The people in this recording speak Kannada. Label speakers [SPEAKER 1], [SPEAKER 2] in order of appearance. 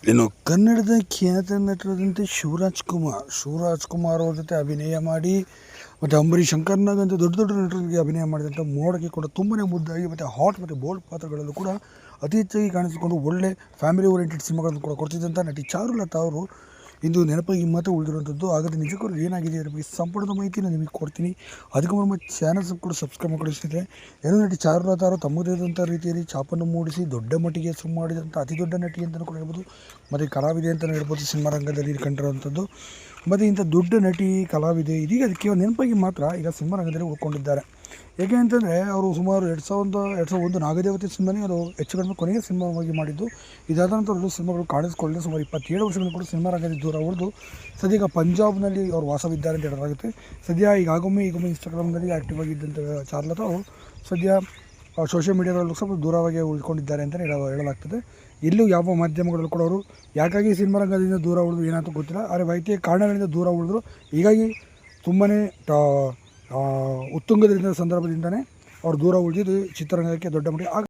[SPEAKER 1] ಇನ್ನು ಕನ್ನಡದ ಖ್ಯಾತ ನಟರಾದಂಥ ಶಿವರಾಜ್ ಕುಮಾರ್ ಅವ್ರ ಜೊತೆ ಅಭಿನಯ ಮಾಡಿ ಮತ್ತು ಅಂಬರೀಷ್ ಶಂಕರ್ನಾಗಂತ ದೊಡ್ಡ ದೊಡ್ಡ ನಟರಿಗೆ ಅಭಿನಯ ಮಾಡಿದಂಥ ಮೋಡಕ್ಕೆ ಕೂಡ ತುಂಬನೇ ಮುದ್ದಾಗಿ ಮತ್ತು ಹಾಟ್ ಮತ್ತು ಬೋಲ್ಡ್ ಪಾತ್ರಗಳಲ್ಲೂ ಕೂಡ ಅತಿ ಹೆಚ್ಚಾಗಿ ಕಾಣಿಸಿಕೊಂಡು ಒಳ್ಳೆ ಫ್ಯಾಮಿಲಿ ಓರಿಯೆಂಟೆಡ್ ಸಿನಿಮಾಗಳನ್ನು ಕೂಡ ಕೊಡ್ತಿದ್ದಂಥ ನಟಿ ಚಾರುಲತಾ ಅವರು ಇಂದು ನೆನಪಾಗಿ ಮಾತ್ರ ಉಳಿದಿರುವಂಥದ್ದು. ಹಾಗಾದರೆ ನಿಜಕ್ಕೂ ಏನಾಗಿದೆ ಅದರ ಬಗ್ಗೆ ಸಂಪೂರ್ಣ ಮಾಹಿತಿ ನಾನು ನಿಮಗೆ ಕೊಡ್ತೀನಿ. ಅದಕ್ಕೂ ನಮ್ಮ ಚಾನಲ್ಸ್ ಕೂಡ ಸಬ್ಸ್ಕ್ರೈಬ್ ಮಾಡಿಕೊಡಿಸಿದ್ರೆ ಏನೋ ನಟಿ ಚಾರುಲತಾ ಅವರು ತಮ್ಮದೇ ಆದಂಥ ರೀತಿಯಲ್ಲಿ ಛಾಪನ್ನು ಮೂಡಿಸಿ ದೊಡ್ಡ ಮಟ್ಟಿಗೆ ಹೆಸರು ಮಾಡಿದಂಥ ಅತಿ ದೊಡ್ಡ ನಟಿ ಅಂತಲೂ ಕೂಡ ಹೇಳ್ಬೋದು, ಮತ್ತು ಕಲಾವಿದೆ ಅಂತಲೂ ಹೇಳ್ಬೋದು. ಸಿನಿಮಾ ರಂಗದಲ್ಲಿ ಕಂಡಿರುವಂಥದ್ದು ಮತ್ತು ಇಂಥ ದೊಡ್ಡ ನಟಿ ಕಲಾವಿದೆ ಇದೀಗ ಅದಕ್ಕೆ ನೆನಪಾಗಿ ಮಾತ್ರ ಈಗ ಸಿನಿಮಾ ರಂಗದಲ್ಲಿ ಉಳ್ಕೊಂಡಿದ್ದಾರೆ. ಏಕೆ ಅಂತಂದರೆ ಅವರು ಸುಮಾರು 2001 ನಾಗದೇವತೆ ಸಿನಿಮಾನೇ ಅದು ಹೆಚ್ಚು ಕಡಿಮೆ ಕೊನೆಯ ಸಿನಿಮಾವಾಗಿ ಮಾಡಿದ್ದು. ಇದಾದ ನಂತರ ಅವರು ಸಿನಿಮಾಗಳು ಕಾಣಿಸ್ಕೊಳ್ಳಲು ಸುಮಾರು 27 ವರ್ಷಗಳು ಕೂಡ ಸಿನಿಮಾ ರಂಗದಿಂದ ದೂರ ಉಳಿದು ಸದ್ಯ ಪಂಜಾಬ್ನಲ್ಲಿ ಅವರು ವಾಸವಿದ್ದಾರೆ ಅಂತ ಹೇಳಲಾಗುತ್ತೆ. ಸದ್ಯ ಈಗೊಮ್ಮೆ ಇನ್ಸ್ಟಾಗ್ರಾಮ್ನಲ್ಲಿ ಆ್ಯಕ್ಟಿವ್ ಆಗಿದ್ದಂಥ ಚಾರುಲತಾ ಅವರು ಸದ್ಯ ಸೋಷಿಯಲ್ ಮೀಡಿಯಾದಲ್ಲೂ ಸ್ವಲ್ಪ ದೂರವಾಗಿ ಉಳ್ಕೊಂಡಿದ್ದಾರೆ ಅಂತಲೇ ಹೇಳಲಾಗ್ತದೆ. ಎಲ್ಲೂ ಯಾವ ಮಾಧ್ಯಮಗಳಲ್ಲೂ ಕೂಡ ಅವರು ಯಾಕಾಗಿ ಸಿನಿಮಾ ರಂಗದಿಂದ ದೂರ ಉಳಿದು ಏನಾಯ್ತು ಗೊತ್ತಿಲ್ಲ, ಆದರೆ ವೈದ್ಯಕೀಯ ಕಾರಣಗಳಿಂದ ದೂರ ಉಳಿದ್ರು. ಹೀಗಾಗಿ ತುಂಬಾ ಉತ್ತುಂಗದಿಂದ ಸಂದರ್ಭದಿಂದನೇ ಅವ್ರು ದೂರ ಉಳಿದಿದ್ದು ಚಿತ್ರರಂಗಕ್ಕೆ ದೊಡ್ಡ ಮಟ್ಟಿಗೆ